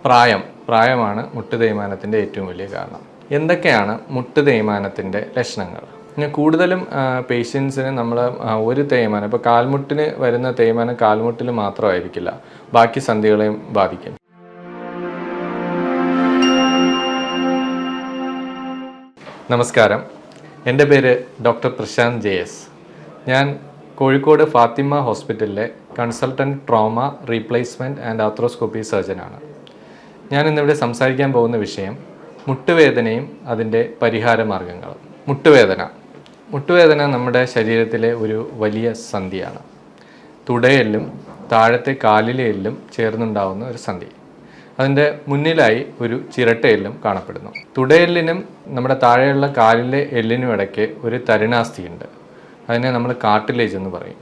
പ്രായമാണ് മുട്ട് തേയ്മാനത്തിൻ്റെ ഏറ്റവും വലിയ കാരണം. എന്തൊക്കെയാണ് മുട്ട് തേയ്മാനത്തിൻ്റെ ലക്ഷണങ്ങൾ? കൂടുതലും പേഷ്യൻസിന് നമ്മൾ ഒരു തേയ്മാനം, ഇപ്പോൾ കാൽമുട്ടിന് വരുന്ന തേയ്മാനം കാൽമുട്ടിൽ മാത്രമായിരിക്കില്ല, ബാക്കി സന്ധികളെയും ബാധിക്കും. നമസ്കാരം, എൻ്റെ പേര് ഡോക്ടർ പ്രശാന്ത് JS. ഞാൻ കോഴിക്കോട് ഫാത്തിമ ഹോസ്പിറ്റലിലെ consultant trauma replacement and arthroscopy സർജനാണ്. ഞാൻ ഇന്നിവിടെ സംസാരിക്കാൻ പോകുന്ന വിഷയം മുട്ടുവേദനയും അതിൻ്റെ പരിഹാര മാർഗങ്ങളും. മുട്ടുവേദന നമ്മുടെ ശരീരത്തിലെ ഒരു വലിയ സന്ധിയാണ്. തുടയെല്ലും താഴത്തെ കാലിലെ എല്ലും ചേർന്നുണ്ടാവുന്ന ഒരു സന്ധി. അതിൻ്റെ മുന്നിലായി ഒരു ചിരട്ടയെല്ലും കാണപ്പെടുന്നു. തുടയെല്ലിനും നമ്മുടെ താഴെയുള്ള കാലിലെ എല്ലിനും ഇടയ്ക്ക് ഒരു തരുണാസ്ഥിയുണ്ട്. അതിനെ നമ്മൾ കാർട്ടിലേജ് എന്ന് പറയും.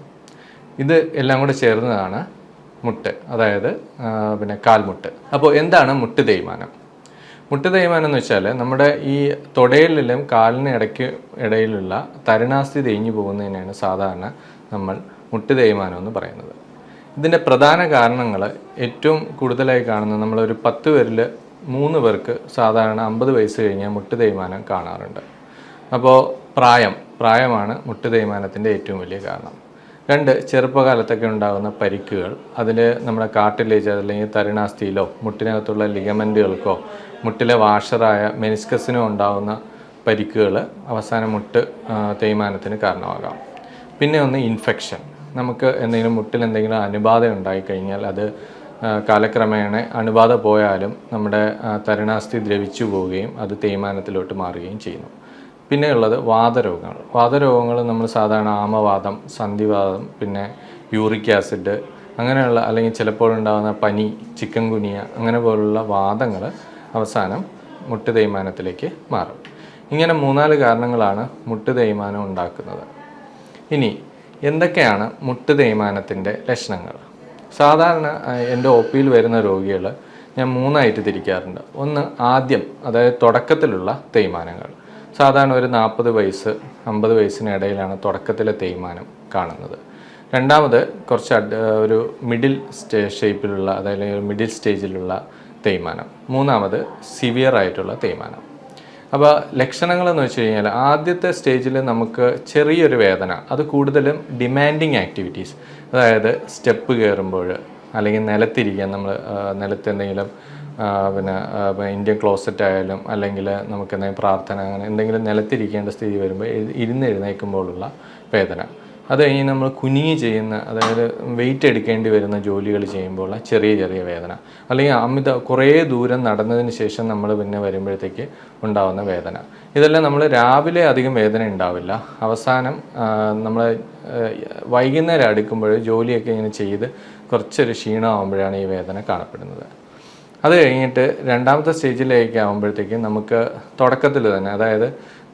ഇത് എല്ലാം കൂടെ ചേർന്നതാണ് മുട്ട്, അതായത് കാൽമുട്ട്. അപ്പോൾ എന്താണ് മുട്ട് തേയ്മാനം? മുട്ട് തേയ്മാനം എന്ന് വെച്ചാൽ നമ്മുടെ ഈ തുടയെല്ലിലും കാലിന് ഇടയിലുള്ള തരുണാസ്ഥി തേഞ്ഞു പോകുന്നതിനാണ് സാധാരണ നമ്മൾ മുട്ട് തേയ്മാനം എന്ന് പറയുന്നത്. ഇതിൻ്റെ പ്രധാന കാരണങ്ങൾ ഏറ്റവും കൂടുതലായി കാണുന്നത് നമ്മളൊരു 10 പേരിൽ 3 പേർക്ക് സാധാരണ 50 വയസ്സ് കഴിഞ്ഞാൽ മുട്ട് തേയ്മാനം കാണാറുണ്ട്. അപ്പോൾ പ്രായമാണ് മുട്ട് തേയ്മാനത്തിൻ്റെ ഏറ്റവും വലിയ കാരണം. 2, ചെറുപ്പകാലത്തൊക്കെ ഉണ്ടാകുന്ന പരിക്കുകൾ, അതിൽ നമ്മുടെ കാർട്ടിലേജ് അല്ലെങ്കിൽ തരുണാസ്ഥിയിലോ മുട്ടിനകത്തുള്ള ലിഗമെൻറ്റുകൾക്കോ മുട്ടിലെ വാഷറായ മെനിസ്കസിനോ ഉണ്ടാകുന്ന പരിക്കുകൾ അവസാനം മുട്ട് തേയ്മാനത്തിന് കാരണമാകാം. പിന്നെ ഒന്ന് ഇൻഫെക്ഷൻ. നമുക്ക് മുട്ടിൽ എന്തെങ്കിലും അണുബാധ ഉണ്ടായിക്കഴിഞ്ഞാൽ അത് കാലക്രമേണ അണുബാധ പോയാലും നമ്മുടെ തരുണാസ്ഥി ദ്രവിച്ചു പോവുകയും അത് തേയ്മാനത്തിലോട്ട് മാറുകയും ചെയ്യുന്നു. പിന്നെ ഉള്ളത് വാതരോഗങ്ങൾ നമ്മൾ സാധാരണ ആമവാദം, സന്ധിവാദം, പിന്നെ യൂറിക് ആസിഡ് അങ്ങനെയുള്ള, അല്ലെങ്കിൽ ചിലപ്പോഴുണ്ടാകുന്ന പനി, ചിക്കൻ ഗുനിയ അങ്ങനെ പോലുള്ള വാദങ്ങൾ അവസാനം മുട്ട് തേയ്മാനത്തിലേക്ക് മാറും. ഇങ്ങനെ 3-4 കാരണങ്ങളാണ് മുട്ട് തേയ്മാനം ഉണ്ടാക്കുന്നത്. ഇനി എന്തൊക്കെയാണ് മുട്ട് തേയ്മാനത്തിൻ്റെ ലക്ഷണങ്ങൾ? സാധാരണ എൻ്റെ OPയിൽ വരുന്ന രോഗികൾ ഞാൻ 3ആയിട്ട് തിരിക്കാറുണ്ട്. ഒന്ന്, ആദ്യം, അതായത് തുടക്കത്തിലുള്ള തേയ്മാനങ്ങൾ. സാധാരണ ഒരു 40 വയസ്സ് 50 വയസ്സിനിടയിലാണ് തുടക്കത്തിലെ തേയ്മാനം കാണുന്നത്. രണ്ടാമത് കുറച്ച് ഒരു മിഡിൽ ഷേപ്പിലുള്ള, അതായത് മിഡിൽ സ്റ്റേജിലുള്ള തേയ്മാനം. മൂന്നാമത് സിവിയർ ആയിട്ടുള്ള തേയ്മാനം. അപ്പോൾ ലക്ഷണങ്ങളെന്ന് വെച്ച് കഴിഞ്ഞാൽ ആദ്യത്തെ സ്റ്റേജിൽ നമുക്ക് ചെറിയൊരു വേദന, അത് കൂടുതലും ഡിമാൻഡിങ് ആക്ടിവിറ്റീസ്, അതായത് സ്റ്റെപ്പ് കയറുമ്പോൾ അല്ലെങ്കിൽ നിലത്തിരിക്കാൻ, നമ്മൾ നിലത്ത് എന്തെങ്കിലും ഇന്ത്യൻ ക്ലോസറ്റ് ആയാലും അല്ലെങ്കിൽ നമുക്ക് എന്തെങ്കിലും പ്രാർത്ഥന, അങ്ങനെ എന്തെങ്കിലും നിലത്തിരിക്കേണ്ട സ്ഥിതി വരുമ്പോൾ എഴുന്നേൽക്കുമ്പോഴുള്ള വേദന. അത് കഴിഞ്ഞ് നമ്മൾ കുനിഞ്ഞ് ചെയ്യുന്ന, അതായത് വെയിറ്റ് എടുക്കേണ്ടി വരുന്ന ജോലികൾ ചെയ്യുമ്പോഴുള്ള ചെറിയ വേദന, അല്ലെങ്കിൽ കുറേ ദൂരം നടന്നതിന് ശേഷം നമ്മൾ പിന്നെ വരുമ്പോഴത്തേക്ക് ഉണ്ടാകുന്ന വേദന. ഇതെല്ലാം നമ്മൾ രാവിലെ അധികം വേദന ഉണ്ടാവില്ല, അവസാനം നമ്മൾ വൈകുന്നേരം അടുക്കുമ്പോൾ ജോലിയൊക്കെ ഇങ്ങനെ ചെയ്ത് കുറച്ചൊരു ക്ഷീണമാകുമ്പോഴാണ് ഈ വേദന കാണപ്പെടുന്നത്. അത് കഴിഞ്ഞിട്ട് രണ്ടാമത്തെ സ്റ്റേജിലേക്ക് ആകുമ്പോഴത്തേക്കും നമുക്ക് തുടക്കത്തിൽ തന്നെ, അതായത്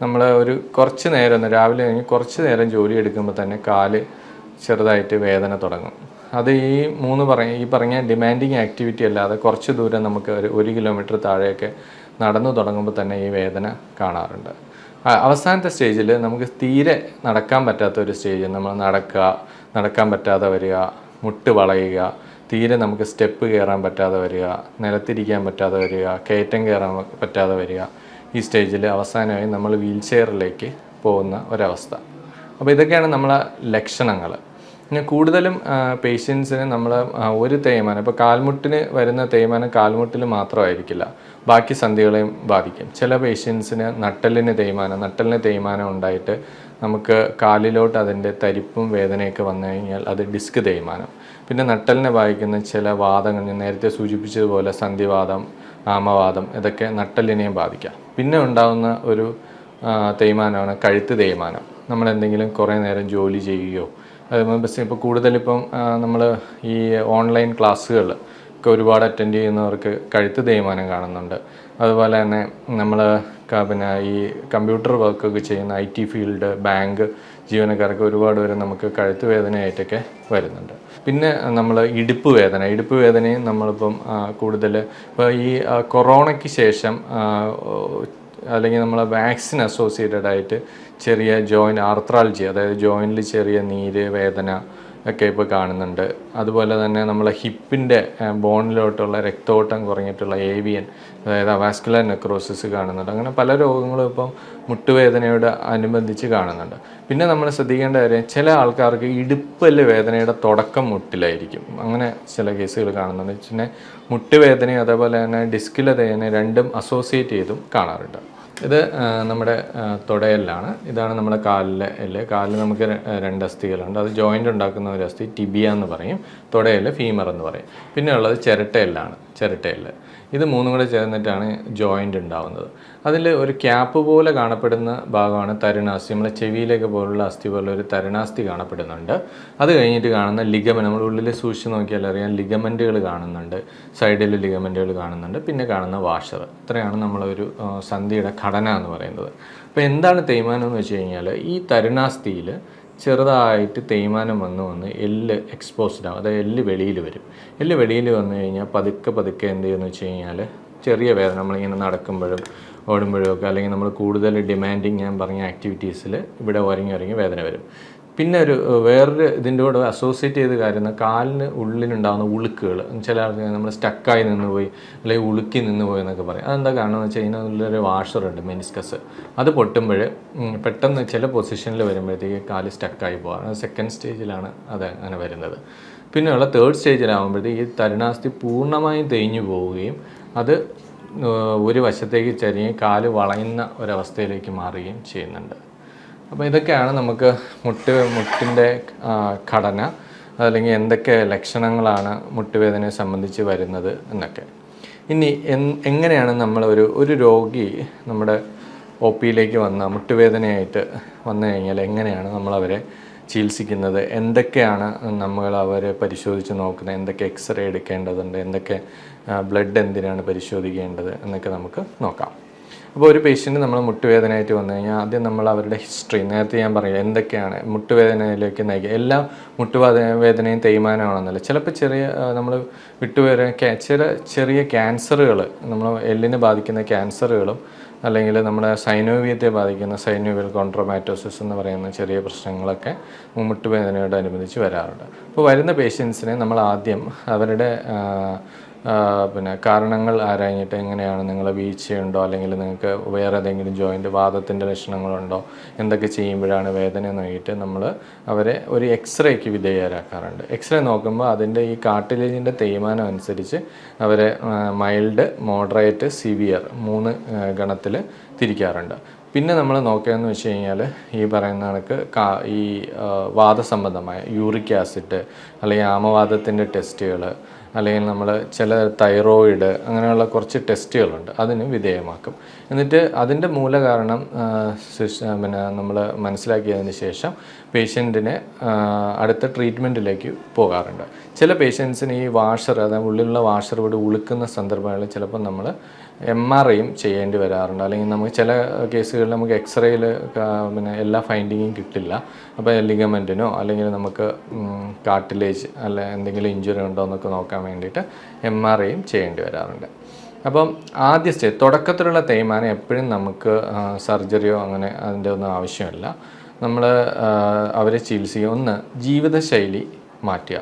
നമ്മൾ ഒരു കുറച്ച് നേരം, രാവിലെ കഴിഞ്ഞ് കുറച്ച് നേരം ജോലി എടുക്കുമ്പോൾ തന്നെ കാല് ചെറുതായിട്ട് വേദന തുടങ്ങും. അത് ഈ പറഞ്ഞ ഡിമാൻഡിങ് ആക്ടിവിറ്റി അല്ലാതെ കുറച്ച് ദൂരം നമുക്ക് 1 കിലോമീറ്റർ താഴെയൊക്കെ നടന്നു തുടങ്ങുമ്പോൾ തന്നെ ഈ വേദന കാണാറുണ്ട്. അവസാനത്തെ സ്റ്റേജിൽ നമുക്ക് തീരെ നടക്കാൻ പറ്റാത്ത ഒരു സ്റ്റേജ്, നമ്മൾ നടക്കാൻ പറ്റാതെ വരിക, മുട്ട് വളയുക, തീരെ നമുക്ക് സ്റ്റെപ്പ് കയറാൻ പറ്റാതെ വരിക, നിലത്തിരിക്കാൻ പറ്റാതെ വരിക, കയറ്റം കയറാൻ പറ്റാതെ വരിക. ഈ സ്റ്റേജിൽ അവസാനമായി നമ്മൾ വീൽ ചെയറിലേക്ക് പോകുന്ന ഒരവസ്ഥ. അപ്പോൾ ഇതൊക്കെയാണ് നമ്മളെ ലക്ഷണങ്ങൾ. പിന്നെ കൂടുതലും പേഷ്യൻസിന് നമ്മൾ ഒരു തേയ്മാനം, ഇപ്പോൾ കാൽമുട്ടിന് വരുന്ന തേയ്മാനം കാൽമുട്ടിൽ മാത്രമായിരിക്കില്ല, ബാക്കി സന്ധികളെയും ബാധിക്കും. ചില പേഷ്യൻസിന് നട്ടെല്ലിന് തേയ്മാനം ഉണ്ടായിട്ട് നമുക്ക് കാലിലോട്ട് അതിൻ്റെ തരിപ്പും വേദനയൊക്കെ വന്നു കഴിഞ്ഞാൽ അത് ഡിസ്ക് തേയ്മാനം. പിന്നെ നട്ടെല്ലിനെ ബാധിക്കുന്ന ചില വാദങ്ങൾ, ഞാൻ നേരത്തെ സൂചിപ്പിച്ചതുപോലെ സന്ധിവാദം, ആമവാദം, ഇതൊക്കെ നട്ടെല്ലിനെയും ബാധിക്കാം. പിന്നെ ഉണ്ടാകുന്ന ഒരു തേയ്മാനമാണ് കഴുത്ത് തേയ്മാനം. നമ്മളെന്തെങ്കിലും കുറേ നേരം ജോലി ചെയ്യുകയോ, ഇപ്പോൾ കൂടുതലിപ്പം നമ്മൾ ഈ ഓൺലൈൻ ക്ലാസ്സുകൾ ഒക്കെ ഒരുപാട് അറ്റൻഡ് ചെയ്യുന്നവർക്ക് കഴുത്ത് തേയ്മാനം കാണുന്നുണ്ട്. അതുപോലെ തന്നെ നമ്മൾ ഈ കമ്പ്യൂട്ടർ വർക്കൊക്കെ ചെയ്യുന്ന IT ഫീൽഡ്, ബാങ്ക് ജീവനക്കാർക്ക് ഒരുപാട് പേര് നമുക്ക് കഴുത്ത് വേദനയായിട്ടൊക്കെ വരുന്നുണ്ട്. പിന്നെ നമ്മൾ ഇടുപ്പ് വേദനയും നമ്മളിപ്പം കൂടുതൽ ഇപ്പോൾ ഈ കൊറോണയ്ക്ക് ശേഷം അല്ലെങ്കിൽ നമ്മൾ വാക്സിൻ അസോസിയേറ്റഡ് ആയിട്ട് ചെറിയ ജോയിൻ്റ് ആർത്രാൾജി, അതായത് ജോയിൻറ്റിൽ ചെറിയ നീര്, വേദന, ഒക്കെ ഇപ്പോൾ കാണുന്നുണ്ട്. അതുപോലെ തന്നെ നമ്മളെ ഹിപ്പിൻ്റെ ബോണിലോട്ടുള്ള രക്തോട്ടം കുറഞ്ഞിട്ടുള്ള ഏവിയൻ, അതായത് വാസ്കുലർ നെക്രോസിസ് കാണുന്നുണ്ട്. അങ്ങനെ പല രോഗങ്ങളും ഇപ്പം മുട്ടുവേദനയോട് അനുബന്ധിച്ച് കാണുന്നുണ്ട്. പിന്നെ നമ്മൾ ശ്രദ്ധിക്കേണ്ട കാര്യം, ചില ആൾക്കാർക്ക് ഇടുപ്പല് വേദനയുടെ തുടക്കം മുട്ടിലായിരിക്കും. അങ്ങനെ ചില കേസുകൾ കാണുന്നുണ്ട്. പിന്നെ മുട്ടുവേദനയും അതേപോലെ തന്നെ ഡിസ്കിലെ വേദന രണ്ടും അസോസിയേറ്റ് ചെയ്തും കാണാറുണ്ട്. ഇത് നമ്മുടെ തുടയെല്ലാണ്. ഇതാണ് നമ്മുടെ കാലിലെ എല്ല്. കാലിൽ നമുക്ക് രണ്ട് അസ്ഥികളുണ്ട്. അത് ജോയിൻ്റ് ഉണ്ടാക്കുന്ന ഒരു അസ്ഥി ടിബിയ എന്ന് പറയും, തുടയെല്ല് ഫീമർ എന്ന് പറയും. പിന്നെ ഉള്ളത് ചിരട്ടയെല്ലാണ്, ചിരട്ടയെല്ല്. ഇത് മൂന്നും കൂടെ ചേർന്നിട്ടാണ് ജോയിൻ്റ് ഉണ്ടാവുന്നത്. അതിൽ ഒരു ക്യാപ്പ് പോലെ കാണപ്പെടുന്ന ഭാഗമാണ് തരുണാസ്ഥി. നമ്മളെ ചെവിയിലേക്ക് പോലുള്ള അസ്ഥി പോലെ ഒരു തരുണാസ്ഥി കാണപ്പെടുന്നുണ്ട്. അത് കഴിഞ്ഞിട്ട് കാണുന്ന ലിഗമെന്റ്, നമ്മൾ ഉള്ളിൽ സൂക്ഷിച്ച് നോക്കിയാൽ അറിയാം, ലിഗമെൻറ്റുകൾ കാണുന്നുണ്ട്, സൈഡിൽ ലിഗമെൻറ്റുകൾ കാണുന്നുണ്ട്. പിന്നെ കാണുന്ന വാഷർ. ഇത്രയാണ് നമ്മളൊരു സന്ധിയുടെ ഘടന എന്ന് പറയുന്നത്. അപ്പോൾ എന്താണ് തേയ്മാനം എന്ന് വെച്ച് കഴിഞ്ഞാൽ, ഈ തരുണാസ്ഥിയിൽ ചെറുതായിട്ട് തേയ്മാനം വന്ന് എല്ല് എക്സ്പോസ്ഡ് ആവും. അതായത് എല്ല് വെളിയിൽ വരും. എല്ല് വെളിയിൽ വന്നു കഴിഞ്ഞാൽ പതുക്കെ എന്ത് ചെയ്യുമെന്ന് വെച്ച് കഴിഞ്ഞാൽ ചെറിയ വേദന, നമ്മളിങ്ങനെ നടക്കുമ്പോഴും ഓടുമ്പോഴും ഒക്കെ, അല്ലെങ്കിൽ നമ്മൾ കൂടുതൽ ഡിമാൻഡിങ് ഞാൻ പറഞ്ഞ ആക്ടിവിറ്റീസിൽ ഇവിടെ ഉരങ്ങി വേദന വരും. പിന്നെ വേറൊരു ഇതിൻ്റെ കൂടെ അസോസിയേറ്റ് ചെയ്ത കാര്യം, കാലിന് ഉള്ളിലുണ്ടാകുന്ന ഉളുക്കുകൾ. ചില ആൾക്ക് നമ്മൾ സ്റ്റക്കായി നിന്ന് പോയി, അല്ലെങ്കിൽ ഉളുക്കി നിന്ന് പോയി എന്നൊക്കെ പറയും. അതെന്താ കാരണം എന്ന് വെച്ചാൽ ഇതിനുള്ളൊരു വാഷറുണ്ട്, മെനിസ്കസ്. അത് പൊട്ടുമ്പോൾ പെട്ടെന്ന് ചില പൊസിഷനിൽ വരുമ്പോഴത്തേക്ക് കാല് സ്റ്റക്കായി പോകാം. സെക്കൻഡ് സ്റ്റേജിലാണ് അത് അങ്ങനെ വരുന്നത്. പിന്നെയുള്ള തേർഡ് സ്റ്റേജിലാകുമ്പോഴത്തേക്ക് ഈ തരുണാസ്ഥി പൂർണ്ണമായും തേഞ്ഞു പോവുകയും അത് ഒരു വശത്തേക്ക് ചരിഞ്ഞ് കാല് വളയുന്ന ഒരവസ്ഥയിലേക്ക് മാറുകയും ചെയ്യുന്നുണ്ട്. അപ്പോൾ ഇതൊക്കെയാണ് നമുക്ക് മുട്ടിൻ്റെ ഘടന, അല്ലെങ്കിൽ എന്തൊക്കെ ലക്ഷണങ്ങളാണ് മുട്ടുവേദനയെ സംബന്ധിച്ച് വരുന്നത് എന്നൊക്കെ. ഇനി എങ്ങനെയാണ് നമ്മൾ ഒരു രോഗി നമ്മുടെ ഒ പിയിലേക്ക് മുട്ടുവേദനയായിട്ട് വന്നു കഴിഞ്ഞാൽ എങ്ങനെയാണ് നമ്മളവരെ ചികിത്സിക്കുന്നത്, എന്തൊക്കെയാണ് നമ്മൾ അവരെ പരിശോധിച്ച് നോക്കുന്നത്, എന്തൊക്കെ എക്സ്റേ എടുക്കേണ്ടതുണ്ട്, എന്തൊക്കെ ബ്ലഡ് എന്തിനാണ് പരിശോധിക്കേണ്ടത് എന്നൊക്കെ നമുക്ക് നോക്കാം. അപ്പോൾ ഒരു പേഷ്യൻറ്റ് നമ്മൾ മുട്ടുവേദനയായിട്ട് വന്നു കഴിഞ്ഞാൽ ആദ്യം നമ്മൾ അവരുടെ ഹിസ്റ്ററി, നേരത്തെ ഞാൻ പറയാം എന്തൊക്കെയാണ് മുട്ടുവേദനയിലേക്ക് നയിക്കുക. എല്ലാ മുട്ടുവേദനയും തേയ്മാനമാണെന്നല്ല, ചിലപ്പോൾ നമ്മൾ ചെറിയ ക്യാൻസറുകൾ, നമ്മൾ എല്ലിനെ ബാധിക്കുന്ന ക്യാൻസറുകളും അല്ലെങ്കിൽ നമ്മുടെ സൈനോവിയത്തെ ബാധിക്കുന്ന സൈനോവിയൽ കോൺട്രോമാറ്റോസിസ് എന്ന് പറയുന്ന ചെറിയ പ്രശ്നങ്ങളൊക്കെ മുട്ടുവേദനയോടനുബന്ധിച്ച് വരാറുണ്ട്. അപ്പോൾ വരുന്ന പേഷ്യൻസിനെ നമ്മൾ ആദ്യം അവരുടെ കാരണങ്ങൾ ആരാഞ്ഞിട്ട്, എങ്ങനെയാണ് നിങ്ങൾ വീഴ്ചയുണ്ടോ, അല്ലെങ്കിൽ നിങ്ങൾക്ക് വേറെ ഏതെങ്കിലും ജോയിൻ്റ് വാദത്തിൻ്റെ ലക്ഷണങ്ങളുണ്ടോ, എന്തൊക്കെ ചെയ്യുമ്പോഴാണ് വേദന നോക്കിയിട്ട് നമ്മൾ അവരെ ഒരു എക്സ്റേക്ക് വിധേയരാക്കാറുണ്ട്. എക്സ്റേ നോക്കുമ്പോൾ അതിൻ്റെ ഈ കാർട്ടിലേജിൻ്റെ തേയ്മാനം അനുസരിച്ച് അവരെ മൈൽഡ്, മോഡറേറ്റ്, സിവിയർ 3 ഗണത്തിൽ തിരിക്കാറുണ്ട്. പിന്നെ നമ്മൾ നോക്കുകയെന്ന് വെച്ച് കഴിഞ്ഞാൽ ഈ പറയുന്ന കണക്ക് ഈ വാദസംബന്ധമായ യൂറിക് ആസിഡ് അല്ലെങ്കിൽ ആമവാദത്തിൻ്റെ ടെസ്റ്റുകൾ, അല്ലെങ്കിൽ നമ്മൾ ചില തൈറോയിഡ്, അങ്ങനെയുള്ള കുറച്ച് ടെസ്റ്റുകളുണ്ട്, അതിന് വിധേയമാക്കും. എന്നിട്ട് അതിൻ്റെ മൂലകാരണം നമ്മൾ മനസ്സിലാക്കിയതിന് ശേഷം പേഷ്യൻറ്റിനെ അടുത്ത ട്രീറ്റ്മെൻറ്റിലേക്ക് പോകാറുണ്ട്. ചില പേഷ്യൻസിന് ഈ വാഷർ, അതായത് ഉള്ളിലുള്ള വാഷർ ഇവിടെ ഉളുക്കുന്ന സന്ദർഭങ്ങളിൽ ചിലപ്പോൾ നമ്മൾ MRIയും ചെയ്യേണ്ടി വരാറുണ്ട്. അല്ലെങ്കിൽ നമുക്ക് ചില കേസുകളിൽ നമുക്ക് എക്സ്റേയിൽ എല്ലാ ഫൈൻഡിങ്ങും കിട്ടില്ല. അപ്പോൾ ലിഗമെൻറ്റിനോ അല്ലെങ്കിൽ നമുക്ക് കാർട്ടിലേജ് അല്ല എന്തെങ്കിലും ഇഞ്ചുറി ഉണ്ടോ എന്നൊക്കെ നോക്കാൻ വേണ്ടിയിട്ട് MRIയും ചെയ്യേണ്ടി വരാറുണ്ട്. അപ്പം ആദ്യ സ്റ്റേജ്, തുടക്കത്തിലുള്ള തേയ്മാനം എപ്പോഴും നമുക്ക് സർജറിയോ അങ്ങനെ അതിൻ്റെ ഒന്നും ആവശ്യമില്ല. നമ്മൾ അവരെ ചികിത്സിക്കുക, ഒന്ന് ജീവിതശൈലി മാറ്റുക.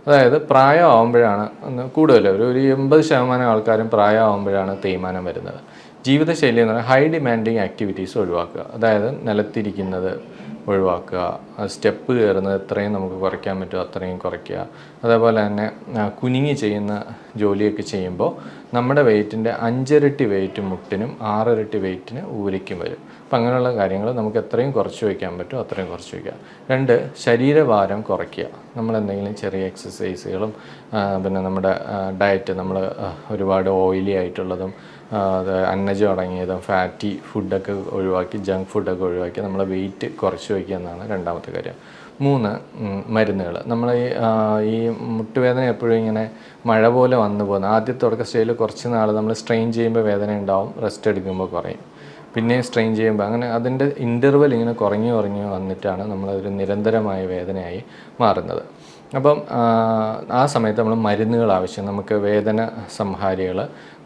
അതായത് പ്രായമാകുമ്പോഴാണ് കൂടുതൽ ഒരു 80% ആൾക്കാരും പ്രായമാകുമ്പോഴാണ് തേയ്മാനം വരുന്നത്. ജീവിതശൈലി എന്ന് പറഞ്ഞാൽ ഹൈ ഡിമാൻഡിങ് ആക്ടിവിറ്റീസ് ഒഴിവാക്കുക. അതായത് നിലത്തിരിക്കുന്നത് ഒഴിവാക്കുക, സ്റ്റെപ്പ് കയറുന്നത് എത്രയും നമുക്ക് കുറയ്ക്കാൻ പറ്റുമോ അത്രയും കുറയ്ക്കുക. അതേപോലെ തന്നെ കുനിങ്ങി ചെയ്യുന്ന ജോലിയൊക്കെ ചെയ്യുമ്പോൾ നമ്മുടെ വെയ്റ്റിൻ്റെ 5 ഇരട്ടി വെയ്റ്റ് മുട്ടിനും 6 ഇരട്ടി വെയ്റ്റിന് ഊരിക്കും വരും. അപ്പം അങ്ങനെയുള്ള കാര്യങ്ങൾ നമുക്ക് എത്രയും കുറച്ച് വയ്ക്കാൻ പറ്റുമോ അത്രയും കുറച്ച് വയ്ക്കുക. 2, ശരീരഭാരം കുറയ്ക്കുക. നമ്മളെന്തെങ്കിലും ചെറിയ എക്സസൈസുകളും പിന്നെ നമ്മുടെ ഡയറ്റ്, നമ്മൾ ഒരുപാട് ഓയിലി ആയിട്ടുള്ളതും അന്നജം അടങ്ങിയതും ഫാറ്റി ഫുഡൊക്കെ ഒഴിവാക്കി, ജങ്ക് ഫുഡൊക്കെ ഒഴിവാക്കി നമ്മളെ വെയിറ്റ് കുറച്ച് വയ്ക്കുക എന്നാണ് രണ്ടാമത്തെ കാര്യം. 3, മരുന്നുകൾ. നമ്മൾ ഈ മുട്ടുവേദന എപ്പോഴും ഇങ്ങനെ മഴ പോലെ വന്നു പോകുന്നത്. ആദ്യത്തെ തുടക്ക സ്റ്റേജിൽ കുറച്ച് നാൾ നമ്മൾ സ്ട്രെയിൻ ചെയ്യുമ്പോൾ വേദന ഉണ്ടാവും, റെസ്റ്റ് എടുക്കുമ്പോൾ കുറയും, പിന്നെയും സ്ട്രെയിൻ ചെയ്യുമ്പോൾ, അങ്ങനെ അതിൻ്റെ ഇൻ്റർവെൽ ഇങ്ങനെ കുറഞ്ഞു വന്നിട്ടാണ് നമ്മളതൊരു നിരന്തരമായ വേദനയായി മാറുന്നത്. അപ്പം ആ സമയത്ത് നമ്മൾ മരുന്നുകൾ ആവശ്യം, നമുക്ക് വേദന സംഹാരികൾ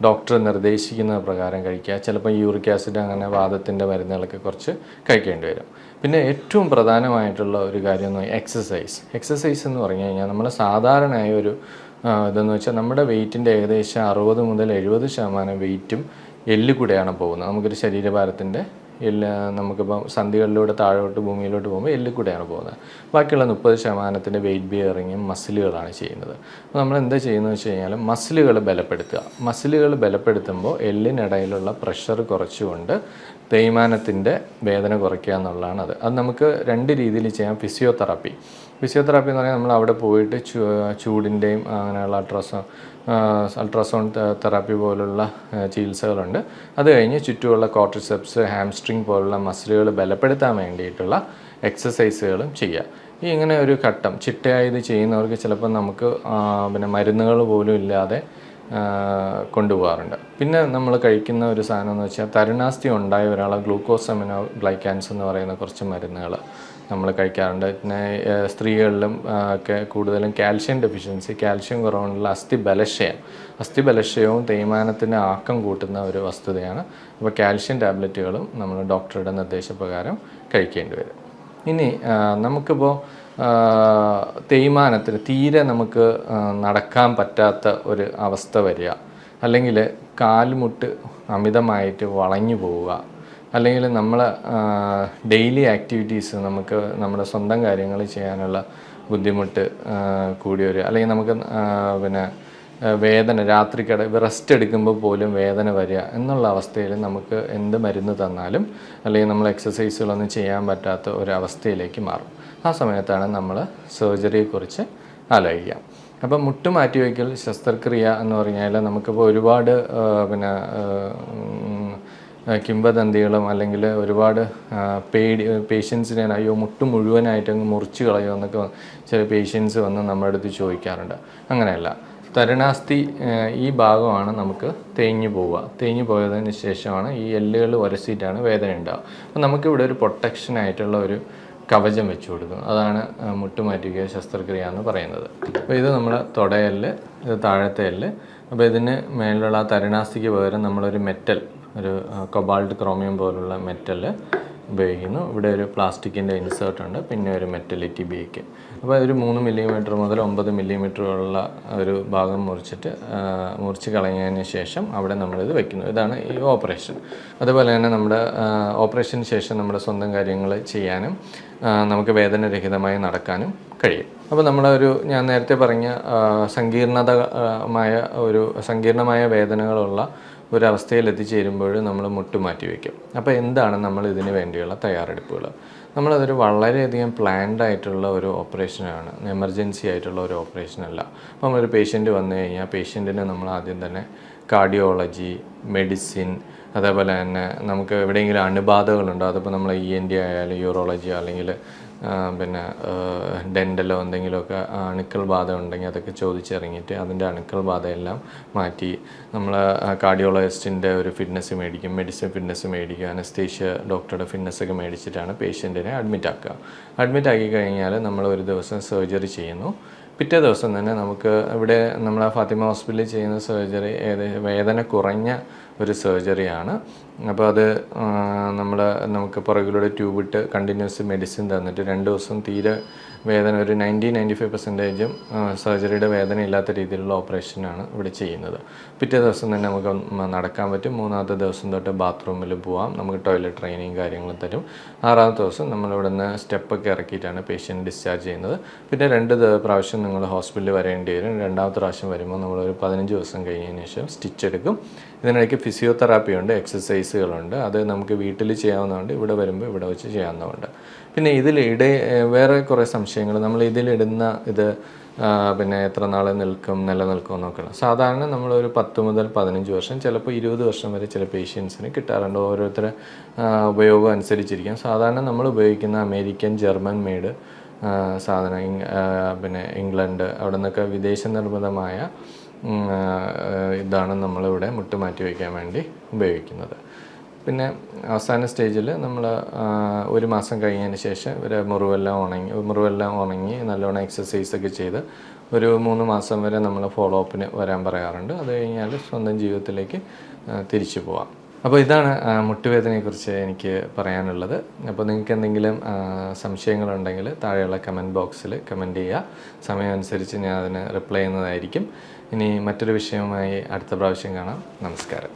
ഡോക്ടർ നിർദ്ദേശിക്കുന്ന പ്രകാരം കഴിക്കുക. ചിലപ്പോൾ യൂറിക് ആസിഡ് അങ്ങനെ വാദത്തിൻ്റെ മരുന്നുകളൊക്കെ കുറച്ച് കഴിക്കേണ്ടി വരും. പിന്നെ ഏറ്റവും പ്രധാനമായിട്ടുള്ള ഒരു കാര്യം എന്ന് പറഞ്ഞാൽ എക്സസൈസ് എന്ന് പറഞ്ഞു കഴിഞ്ഞാൽ നമ്മൾ സാധാരണയായ ഒരു ഇതെന്ന് വെച്ചാൽ നമ്മുടെ വെയിറ്റിൻ്റെ ഏകദേശം 60 മുതൽ 70% വെയിറ്റും എല്ല് കൂടെയാണ് പോകുന്നത്. നമുക്കൊരു ശരീരഭാരത്തിൻ്റെ നമുക്കിപ്പം സന്ധികളിലൂടെ താഴോട്ട് ഭൂമിയിലോട്ട് പോകുമ്പോൾ എല്ലിൽ കൂടെയാണ് പോകുന്നത്. ബാക്കിയുള്ള 30% വെയിറ്റ് ബിയറിങ്ങും മസിലുകളാണ് ചെയ്യുന്നത്. അപ്പോൾ നമ്മൾ എന്താ ചെയ്യുന്നത് വെച്ച് കഴിഞ്ഞാൽ മസിലുകൾ ബലപ്പെടുത്തുമ്പോൾ എല്ലിനിടയിലുള്ള പ്രഷർ കുറച്ചുകൊണ്ട് തേയ്മാനത്തിൻ്റെ വേദന കുറയ്ക്കുക എന്നുള്ളതാണ് അത് നമുക്ക് 2 രീതിയിൽ ചെയ്യാം. ഫിസിയോതെറാപ്പി എന്ന് പറഞ്ഞാൽ നമ്മൾ അവിടെ പോയിട്ട് ചൂടിൻ്റെയും അങ്ങനെയുള്ള അൾട്രാസൗണ്ട് തെറാപ്പി പോലുള്ള ചികിത്സകളുണ്ട്. അത് കഴിഞ്ഞ് ചുറ്റുമുള്ള കോർട്ടിസെപ്സ്, ഹാംസ്ട്രിങ് പോലുള്ള മസിലുകൾ ബലപ്പെടുത്താൻ വേണ്ടിയിട്ടുള്ള എക്സസൈസുകളും ചെയ്യുക. ഇങ്ങനെ ഒരു ഘട്ടം ചിട്ടയായി ഇത് ചെയ്യുന്നവർക്ക് ചിലപ്പോൾ നമുക്ക് പിന്നെ മരുന്നുകൾ പോലും ഇല്ലാതെ കൊണ്ടുപോകാറുണ്ട്. പിന്നെ നമ്മൾ കഴിക്കുന്ന ഒരു സാധനം എന്ന് വെച്ചാൽ തരുണാസ്ഥി ഉണ്ടായ ഒരാളെ ഗ്ലൂക്കോസമിനോ ഗ്ലൈക്കാൻസ് എന്ന് പറയുന്ന കുറച്ച് മരുന്നുകൾ നമ്മൾ കഴിക്കാറുണ്ട്. പിന്നെ സ്ത്രീകളിലും ഒക്കെ കൂടുതലും കാൽഷ്യം ഡെഫിഷ്യൻസി, കാൽഷ്യം കുറവുള്ള അസ്ഥിബലക്ഷയവും തേയ്മാനത്തിന് ആക്കം കൂട്ടുന്ന ഒരു വസ്തുതയാണ്. അപ്പോൾ കാൽഷ്യം ടാബ്ലറ്റുകളും നമ്മൾ ഡോക്ടറുടെ നിർദ്ദേശപ്രകാരം കഴിക്കേണ്ടി വരും. ഇനി നമുക്കിപ്പോൾ തേയ്മാനത്തിന് തീരെ നമുക്ക് നടക്കാൻ പറ്റാത്ത ഒരു അവസ്ഥ വരിക, അല്ലെങ്കിൽ കാൽമുട്ട് അമിതമായിട്ട് വളഞ്ഞു പോവുക, അല്ലെങ്കിൽ നമ്മൾ ഡെയിലി ആക്ടിവിറ്റീസ് നമുക്ക് നമ്മുടെ സ്വന്തം കാര്യങ്ങൾ ചെയ്യാനുള്ള ബുദ്ധിമുട്ട് കൂടി വരിക, അല്ലെങ്കിൽ നമുക്ക് പിന്നെ വേദന റെസ്റ്റ് എടുക്കുമ്പോൾ പോലും വേദന വരിക എന്നുള്ള അവസ്ഥയിൽ നമുക്ക് എന്ത് മരുന്ന് തന്നാലും അല്ലെങ്കിൽ നമ്മൾ എക്സസൈസുകളൊന്നും ചെയ്യാൻ പറ്റാത്ത ഒരവസ്ഥയിലേക്ക് മാറും. ആ സമയത്താണ് നമ്മൾ സർജറിയെക്കുറിച്ച് ആലോചിക്കുക. അപ്പം മുട്ട് മാറ്റിവയ്ക്കൽ ശസ്ത്രക്രിയ എന്ന് പറഞ്ഞാൽ നമുക്കിപ്പോൾ ഒരുപാട് പിന്നെ കിംവദന്തികളും അല്ലെങ്കിൽ ഒരുപാട് പേഷ്യൻസിനെ അയ്യോ മുട്ട് മുഴുവനായിട്ട് അങ്ങ് മുറിച്ച് കളയോ എന്നൊക്കെ ചില പേഷ്യൻസ് വന്ന് നമ്മുടെ അടുത്ത് ചോദിക്കാറുണ്ട്. അങ്ങനെയല്ല, തരുണാസ്ഥി ഈ ഭാഗമാണ് നമുക്ക് തേഞ്ഞു പോയതിന് ശേഷമാണ് ഈ എല്ലുകൾ ഉരസിയിട്ടാണ് വേദന ഉണ്ടാവുക. അപ്പോൾ നമുക്കിവിടെ ഒരു പ്രൊട്ടക്ഷനായിട്ടുള്ള ഒരു കവചം വെച്ച് കൊടുക്കും. അതാണ് മുട്ടുമാറ്റിവയ്ക്കൽ ശസ്ത്രക്രിയ എന്ന് പറയുന്നത്. അപ്പോൾ ഇത് നമ്മുടെ തുടയെല്ല്, ഇത് താഴത്തെ എല്ല്. അപ്പോൾ ഇതിന് മേലുള്ള തരുണാസ്ഥിക്ക് പകരം നമ്മളൊരു ഒരു കൊബാൾട്ട് ക്രോമിയം പോലുള്ള മെറ്റൽ ഉപയോഗിക്കുന്നു. ഇവിടെ ഒരു പ്ലാസ്റ്റിക്കിൻ്റെ ഇൻസേർട്ട് ഉണ്ട്, പിന്നെ ഒരു മെറ്റൽ ടിബിയയ്ക്ക്. അപ്പോൾ ഒരു 3 മില്ലിമീറ്റർ മുതൽ 9 മില്ലിമീറ്ററുള്ള ഒരു ഭാഗം മുറിച്ച് കളഞ്ഞതിന് ശേഷം അവിടെ നമ്മളിത് വയ്ക്കുന്നു. ഇതാണ് ഈ ഓപ്പറേഷൻ. അതുപോലെ തന്നെ നമ്മുടെ ഓപ്പറേഷന് ശേഷം നമ്മുടെ സ്വന്തം കാര്യങ്ങൾ ചെയ്യാനും നമുക്ക് വേദനരഹിതമായി നടക്കാനും കഴിയും. അപ്പോൾ ഞാൻ നേരത്തെ പറഞ്ഞ സങ്കീർണമായ വേദനകളുള്ള ഒരവസ്ഥയിൽ എത്തിച്ചേരുമ്പോൾ നമ്മൾ മുട്ട് മാറ്റി വയ്ക്കും. അപ്പോൾ എന്താണ് നമ്മൾ ഇതിന് വേണ്ടിയുള്ള തയ്യാറെടുപ്പുകൾ? നമ്മളതൊരു വളരെയധികം പ്ലാൻഡ് ആയിട്ടുള്ള ഒരു ഓപ്പറേഷനാണ്, എമർജൻസി ആയിട്ടുള്ള ഒരു ഓപ്പറേഷനല്ല. അപ്പോൾ നമ്മളൊരു പേഷ്യൻ്റ് വന്നു കഴിഞ്ഞാൽ പേഷ്യൻറ്റിന് നമ്മൾ ആദ്യം തന്നെ കാർഡിയോളജി, മെഡിസിൻ, അതേപോലെ തന്നെ നമുക്ക് എവിടെയെങ്കിലും അണുബാധകളുണ്ടോ, അതിപ്പോൾ നമ്മൾ ENT ആയാലും യൂറോളജിയോ അല്ലെങ്കിൽ പിന്നെ ഡെൻ്റലോ എന്തെങ്കിലുമൊക്കെ അണുക്കൾ ബാധ ഉണ്ടെങ്കിൽ അതൊക്കെ ചോദിച്ചിറങ്ങിയിട്ട് അതിൻ്റെ അണുക്കൾ ബാധയെല്ലാം മാറ്റി നമ്മൾ കാർഡിയോളജിസ്റ്റിൻ്റെ ഒരു ഫിറ്റ്നസ് മേടിക്കും, മെഡിസിൻ ഫിറ്റ്നസ് മേടിക്കും, അനസ്തേഷ്യ ഡോക്ടറുടെ ഫിറ്റ്നസ്സൊക്കെ മേടിച്ചിട്ടാണ് പേഷ്യൻറ്റിനെ അഡ്മിറ്റ് ആക്കി കഴിഞ്ഞാൽ നമ്മൾ ഒരു ദിവസം സർജറി ചെയ്യുന്നു. പിറ്റേ ദിവസം തന്നെ നമുക്ക് ഇവിടെ നമ്മളെ ഫാത്തിമ ഹോസ്പിറ്റലിൽ ചെയ്യുന്ന സർജറി വേദന കുറഞ്ഞ ഒരു സർജറിയാണ്. അപ്പോൾ അത് നമുക്ക് പുറകിലൂടെ ട്യൂബിട്ട് കണ്ടിന്യൂസ് മെഡിസിൻ തന്നിട്ട് 2 ദിവസം തീരെ വേദന ഒരു 90-95% സർജറിയുടെ വേദന ഇല്ലാത്ത രീതിയിലുള്ള ഓപ്പറേഷനാണ് ഇവിടെ ചെയ്യുന്നത്. പിറ്റേ ദിവസം തന്നെ നമുക്ക് നടക്കാൻ പറ്റും. 3ാമത്തെ ദിവസം തൊട്ട് ബാത്റൂമിൽ പോവാം, നമുക്ക് ടോയ്ലറ്റ് ട്രെയിനിങ് കാര്യങ്ങളും തരും. 6ാമത്തെ ദിവസം നമ്മളിവിടെ നിന്ന് സ്റ്റെപ്പൊക്കെ ഇറക്കിയിട്ടാണ് പേഷ്യൻ്റ് ഡിസ്ചാർജ് ചെയ്യുന്നത്. പിന്നെ 2 പ്രാവശ്യം നിങ്ങൾ ഹോസ്പിറ്റലിൽ വരേണ്ടി വരും. 2ാമത്തെ പ്രാവശ്യം വരുമ്പോൾ നമ്മളൊരു 15 ദിവസം കഴിഞ്ഞതിന് ശേഷം സ്റ്റിച്ച് എടുക്കും. ഇതിനിടയ്ക്ക് ഫിസിയോതെറാപ്പി ഉണ്ട്, എക്സസൈസുകളുണ്ട്. അത് നമുക്ക് വീട്ടിൽ ചെയ്യാവുന്നതുകൊണ്ട് ഇവിടെ വരുമ്പോൾ ഇവിടെ വെച്ച് ചെയ്യാവുന്നതുണ്ട്. പിന്നെ വേറെ കുറേ സംശയങ്ങൾ, നമ്മൾ ഇതിലിടുന്ന പിന്നെ എത്ര നാൾ നിലനിൽക്കും നോക്കണം. സാധാരണ നമ്മളൊരു 10 മുതൽ 15 വർഷം, ചിലപ്പോൾ 20 വർഷം വരെ ചില പേഷ്യൻസിന് കിട്ടാറുണ്ട്. ഓരോരുത്തരുടെ ഉപയോഗം അനുസരിച്ചിരിക്കും. സാധാരണ നമ്മൾ ഉപയോഗിക്കുന്ന അമേരിക്കൻ, ജർമ്മൻ മെയ്ഡ് സാധനം, പിന്നെ ഇംഗ്ലണ്ട്, അവിടെ നിന്നൊക്കെ വിദേശ നിർമ്മിതമായ ഇതാണ് നമ്മളിവിടെ മുട്ട് മാറ്റി വയ്ക്കാൻ വേണ്ടി ഉപയോഗിക്കുന്നത്. പിന്നെ അവസാന സ്റ്റേജിൽ നമ്മൾ 1 മാസം കഴിഞ്ഞതിന് ശേഷം മുറിവെല്ലാം ഉണങ്ങി നല്ലോണം എക്സസൈസൊക്കെ ചെയ്ത് ഒരു 3 മാസം വരെ നമ്മൾ ഫോളോ അപ്പിന് വരാൻ പറയാറുണ്ട്. അത് കഴിഞ്ഞാൽ സ്വന്തം ജീവിതത്തിലേക്ക് തിരിച്ചു പോവാം. അപ്പോൾ ഇതാണ് മുട്ടുവേദനയെക്കുറിച്ച് എനിക്ക് പറയാനുള്ളത്. അപ്പോൾ നിങ്ങൾക്ക് എന്തെങ്കിലും സംശയങ്ങളുണ്ടെങ്കിൽ താഴെയുള്ള കമൻറ്റ് ബോക്സിൽ കമൻറ്റ് ചെയ്യുക. സമയമനുസരിച്ച് ഞാൻ അതിന് റിപ്ലൈ ചെയ്യുന്നതായിരിക്കും. ഇനി മറ്റൊരു വിഷയവുമായി അടുത്ത പ്രാവശ്യം കാണാം. നമസ്കാരം.